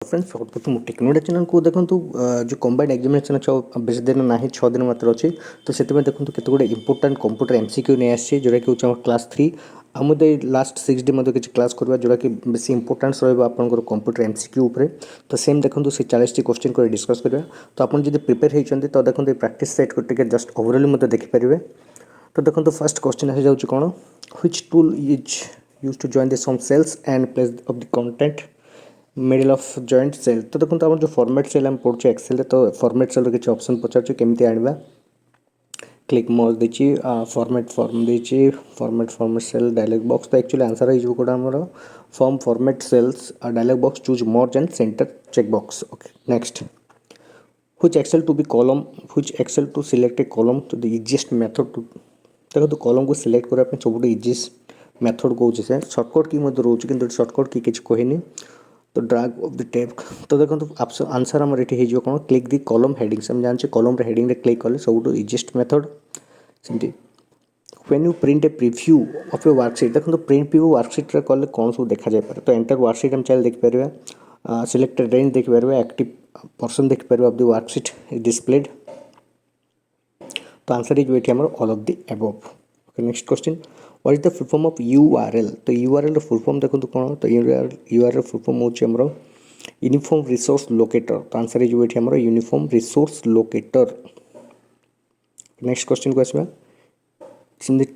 Friends सर्वप्रथम technology channel को देखो जो कंबाइंड एग्जामिनेशन अच्छा बेस दिन ना 6 दिन मात्र अच्छी तो से देखो केत गुड इंपोर्टाट कंप्यूटर एमसीक्यू नहीं आसी जोटा कि हूँ क्लास 3 आम लास्ट 6 डे किसी क्लास करवा जोटा कि बेस इंपोर्टान्स रहा कंप्यूटर एमसीक्यू उपर तो सेम देखो से 40 क्वेश्चन को डिस्कस करवा तो आप प्रिपेयर होती तो देखो प्रैक्टिस सेट को जस्ट ओवरऑल मत देखिपारे तो देखो फर्स्ट क्वेश्चन आसी जाऊँ कौन which tool is use to join the some cells and place of the content middle of joint cell तो देखो आम जो फॉर्मेट सेल आम पढ़े एक्सेल तो फॉर्मेट सेल किसी ऑप्शन पचार केमी आने क्लिक मोज देची फॉर्मेट फॉर्म देची फॉर्मेट सेल डायलॉग बॉक्स तो एक्चुअली आंसर हो गोटा आमर form format cells dialog box choose more and center check box okay next which excel to be column which excel to select a column to the easiest method to देखो तो column को select करने सब easiest method कौन से shortcut key रोचे कि shortcut key किसी कहनी तो ड्रैग ऑफ द टैब तो देखो आंसर आमर ये हो कौन क्लिक दी कॉलम हेडिंग्स हम जाने कॉलम हेडिंग क्लिक कले सब इजीएस्ट मेथड सेमती when you print A preview of A worksheet देखो प्रिंट प्रिव्यू वर्कशीट कले कौन सब देखा जाए तो एंटर वर्कशीट हम चल देखिपर सिलेक्टेड रेंज देखिपर एक्टिव पर्सन देखिपर ऑफ द वर्कशीट डिस्प्लेड तो answer is wait all of the above okay next question what is the full form of URL तो यूआरएल फुल फॉर्म देखो कौन तो यूआरएल फुल फॉर्म हो uniform resource locator तो answer is wait uniform resource locator next question को आसवा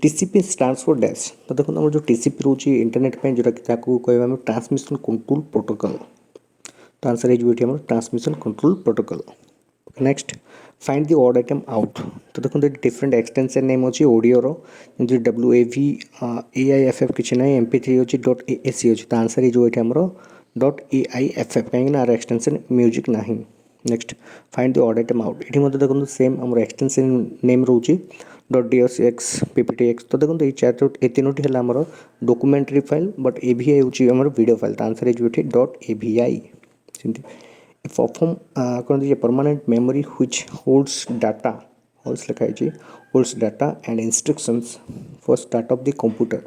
TCP stands for dash तो देखो आम जो टीसीपी रोच इंटरनेट पे जोटा कि कहवा ट्रांसमिशन कंट्रोल प्रोटोकॉल तो answer is wait transmission control protocol next find the odd item out तो देखो डिफरेंट एक्सटेंशन नेम अच्छी ओडियोर WAV AIFF किसी ना MP3 अच्छी .AAC अच्छी तो आंसर इज वेट आमर .AIFF कहीं एक्सटेंशन म्यूजिक ना next find the odd item out ये देखो सेम आम एक्सटेंशन नेम रोचे .DOSX PPTX तो देखो ये तीनो है डॉक्यूमेंटरी फाइल बट AVI हूँ वीडियो फाइल तो answer is wait .AVI perform permanent memory which holds data holds लिखाई holds data and instructions for start of the computer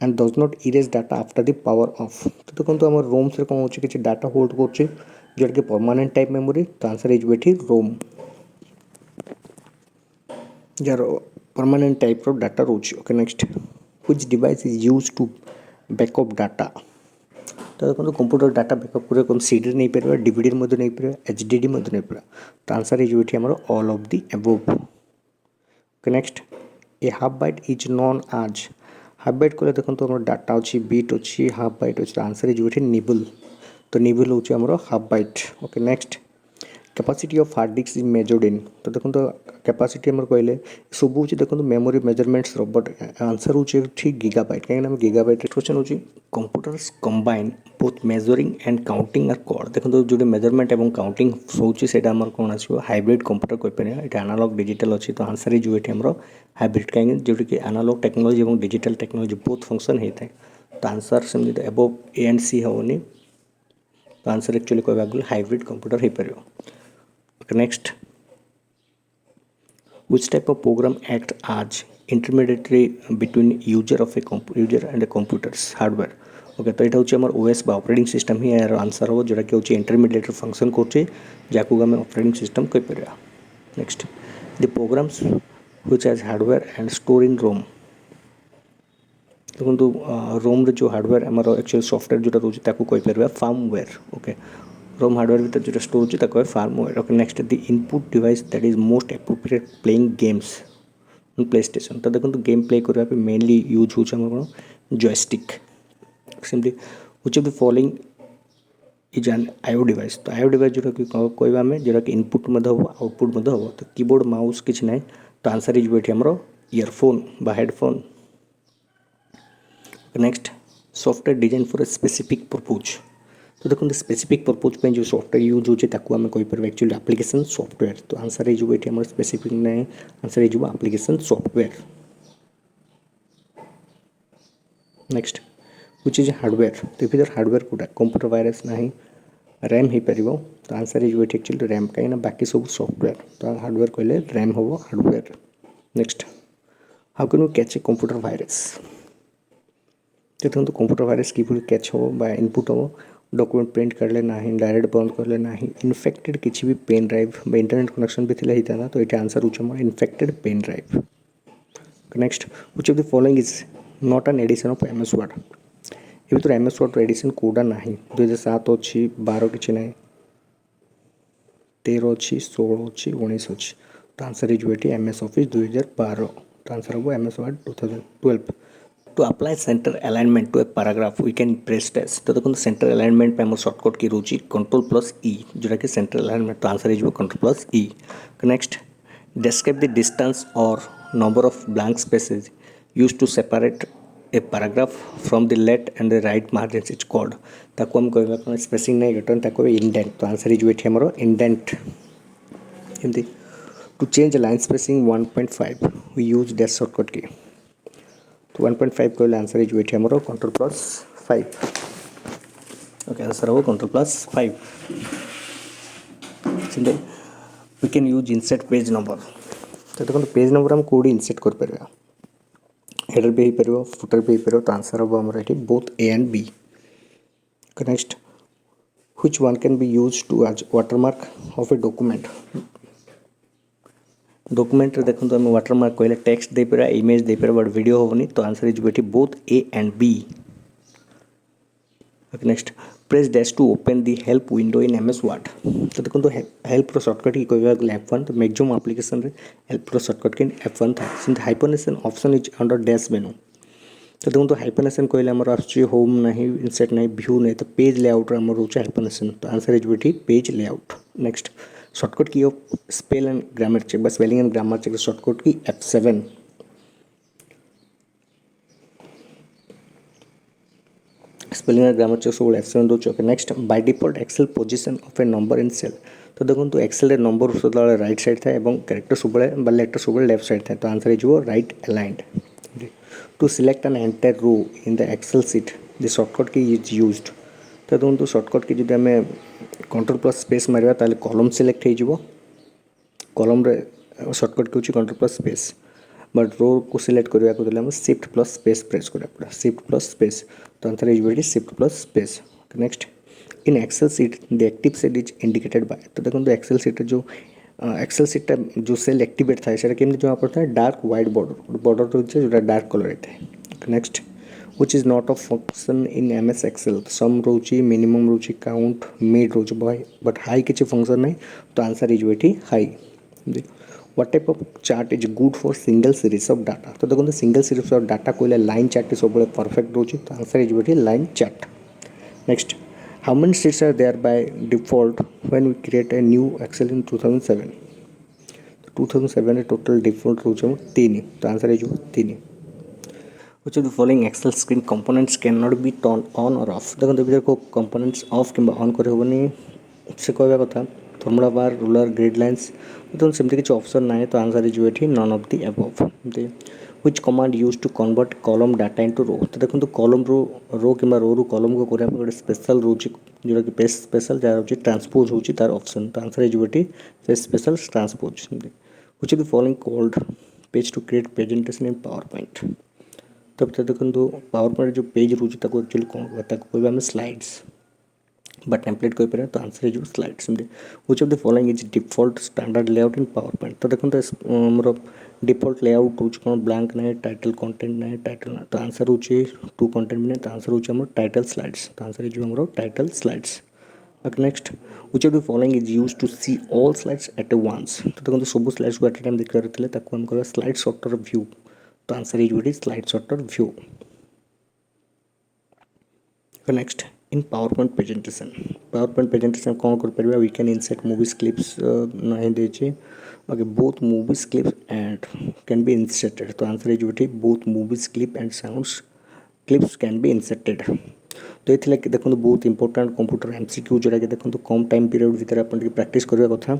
and does not erase data after the power off तो देखो आम रोम से कौन हो कि data hold कर जोटा कि परमानेंट टाइप मेमोरी तो आंसर इज वेट रोम जार परमानेंट टाइप डाटा रोचे okay next which device is use to backup data तो देखो कंप्यूटर डाटा बैकअप पूरे कौन सीडी नहीं पार डीवीडी नहीं पार HDD नहीं पार तो आंसर इज वेट आमर all of the above okay next a half byte is known as half byte कले देखो आम डाटा अच्छी बीट अच्छी हाफ बाइट अच्छी आंसर इज वेट निबल तो निबल हूँ आमर half byte okay next capacity of hard disk is measured in तो देखो कैपेसिटी आम कहले सब हूँ देखो मेमोरी मेजरमेंट्स बट आंसर हूँ ठीक गीगाबाइट कहीं गीगाबाइट क्वेश्चन हूँ computers combine both measuring and counting are called देखो जो मेजरमेंट और काउंटिंग होची कौन आसो हाइब्रिड कंप्यूटर कहीपर ये एनालॉग डिजिटल अच्छी तो आंसर इज वेट आमर हाइब्रिड कहीं जोटा कि एनालॉग टेक्नोलॉजी और डिजिटल टेक्नोलॉजी बोथ फंक्शन होता है तो आंसर सेमती एबव A and C हेनी तो आंसर एक्चुअली कहवा गले हाइब्रिड कंप्यूटर हो पार next which type of program act as intermediary between user of a user and a computer's hardware okay तो यहाँ हूँ OS बा ऑपरेटिंग सिस्टम ही यार आंसर हो जोटा कि इंटरमीडिएट फंक्शन कर आम ऑपरेटिंग सिस्टम कहीपर next the programs which has hardware and store in ROM देखो रोम जो हार्डवेयर आमर एक्चुअली सॉफ्टवेयर जोटा रोचे कहीपर फार्मवेयर ओके रोम हार्डवेयर भीतर जो स्टोर होता है firmware okay next the input device that is most appropriate playing games play station तो देखो गेम प्ले करने मेनली यूज हो कौन joystick simply which of the following is an IO डिवाइस तो IO डिवाइस जोटा कि कहवा आम जोटा कि इनपुट हम आउटपुट हम तो कीबोर्ड माउस किसी ना तो आंसर इज वेट आमर इयरफोन बा headphone next software design for a specific purpose तो देखो स्पेसिफिक पर्पज पे जो सॉफ्टवेयर यूज होचे ताकू आम कहीपर एक्चुअली एप्लिकेशन सॉफ्टवेयर तो आंसर इज वेट आमर स्पेसिफिक ना answer is application software next which is hardware तो फिर हार्डवेयर कोटा कंप्यूटर वायरस ना रैम हो पार तो answer is wait actually RAM कहीं बाकी सब सॉफ्टवेयर तो हार्डवेयर कहले रैम हम hardware next how can you catch a computer virus देखो कंप्यूटर वायरस कि कैच हम इनपुट हम डॉक्यूमेंट प्रिंट करले ना, डायरेक्ट बंद करले ना, इनफेक्टेड किसी भी पेन ड्राइव बा इंटरनेट कनेक्शन भी थिला हिता तो ये आंसर होचे हमर infected pen drive. Next, which of the following is not an edition of MS Word. ये तो एमएस वर्ड एडिशन कोडा ना 2007 अच्छी 12 किसी ना 13 अच्छी 16 अच्छी 19 अच्छी तो answer is wait MS Office 2012 तो आंसर हम MS Word 2012। To apply center alignment to a paragraph we can press dash तो देखो सेंटर अलाइनमेंट पे हम शॉर्टकट की रोची कंट्रोल प्लस ई जोटा कि सेंटर अलाइनमेंट तो आंसर हो control plus E. Next, describe the distance or number of blank spaces used to separate a paragraph from the left and the right margins it's called ताको हम कहबा spacing नहीं return ताको indent तो answer is वेट हमरो indent. एमती to change line spacing 1.5 we use dash shortcut key तो 1.5 कहले आंसर इज वेट हमरो कंट्रोल प्लस 5। ओके आंसर हो control plus 5। Simple we can use insert page number तो देखो पेज नंबर हम कोडी इनसेट कर परबा हेडर भी हो फुटर भी हो तो आंसर हम हमर एठी both A and B. Next, which one can be use to as watermark of a document. Document रे देखो हम वाटरमार्क कहले text they Parba image they Parba but video होबनी तो आंसर इज बेटी both A and B. Next, press dash to open the help window in MS Word तो देखो तो हेल्प रो शॉर्टकट की कहबा गले F1 तो मैक्सिमम एप्लीकेशन रे हेल्प रो शॉर्टकट के F1 था सिंथ hyphenation option is under dash menu तो देखो तो हाइपरनेशन कहले हमर आछी होम नहीं इंसर्ट नहीं व्यू नहीं तो पेज लेआउट रे हमर होचे हाइपरनेशन तो आंसर इज बेटी page layout. Next, shortcut key of spell and grammar check बस spelling and grammar check shortcut key F7। Spelling and grammar check सब F7 दो चोके। Next, by default excel position of a number in cell तो देखो तो Excel रे number सब right side था एवं कैरेक्टर सब बा लेटर सब लेफ्ट साइड था तो आंसर इज वो right aligned. To select an entire row in the Excel sheet the shortcut key is used तो देखो तो शॉर्टकट की जब आम कंट्रोल प्लस स्पेस मारिबा ताले कॉलम सिलेक्ट हो कॉलम रे शॉर्टकट की कंट्रोल प्लस स्पेस बट रो को सिलेक्ट करने को देले हम शिफ्ट प्लस स्पेस प्रेस करा पड़ा शिफ्ट प्लस स्पेस तो आंसर इज वेरी shift plus space. Next, in Excel sheet the active cell is indicated by तो देखो तो एक्सेल सीट जो एक्सेल सीट जो सेल एक्टिवेट था सेटा केमती जमा पड़ता है डार्क व्हाइट बॉर्डर बॉर्डर होचे जोटा डार्क कलर रहता है। Next, which is not a function in MS excel sum रोची मिनिमम रोची काउंट मिड रोची बॉय बट हाई किसी फंक्शन नहीं तो आंसर इज वेटी high. What type of chart is good for single series of data तो देखो सिंगल सीरीज ऑफ डाटा कहले लाइन चार्ट सब परफेक्ट रोची तो आंसर इज वेटी line chart. Next, how many sheets are there by default when we create a new Excel in 2007 तो 2007 total default रोचे 3 तो answer is 3। Which of the following Excel screen components can not be turn on और off देखो भीतर को components of कि on कर हेबनी से कहवा कथा formula bar ruler grid lines तो सेमती किसी ऑप्शन ना तो आंसर इज वेटी none of the above. Which command use to convert column data into row तो देखो तो कॉलम रो कि रो रु कॉलम को करने गोटे स्पेशल रोचे जोटा कि पेज स्पेशल जहाँ रोचे ट्रांसपोज होची तार ऑप्शन तो आंसर इज वेटी special transpose. Which of the following called page to create presentation in PowerPoint तब तो देखो तो पावर पॉइंट जो पेज रोचे ताको एक्चुअली कौन कहबा हम स्लाइड्स बट टेम्पलेट कोई पर तो answer is slides. Which of the following is default standard layout in power point तो देखो तो मोर डिफॉल्ट लेआउट हो कौन ब्लैंक ना टाइटल कंटेंट ना टाइटल ना तो आंसर हो टू कंटेंट ना तो आंसर हो टाइटल स्लाइड्स तो आंसर इज हमरो title slides. Next, which of the following is use to see all slides at a once तो देखो तो सब स्लाइड्स को एट ए टाइम देख रहे ताको हम कहबा स्लाइड सॉर्टर व्यू तो आंसर इज वेटी slide sorter view. Next, in PowerPoint presentation कौन कर परिबा we can insert movies clips नहीं देछि okay both movies clips and can be inserted तो आंसर इज वेटी both movies clip and sounds clips can be inserted. तो ये देखो तो बहुत इंपोर्टेंट कंप्यूटर एमसीक्यू जोटा कि देखो तो कम टाइम पीरियड भितर अपन प्रैक्टिस करबा कथा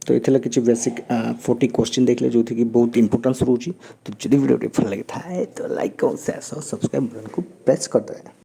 तो ये किसी बेसिक 40 क्वेश्चन देखले जो कि बहुत इंपोर्टेंस रोची तो जदि वीडियो भल लगे था तो लाइक और शेयर सब्सक्राइब बटन को प्रेस कर दें।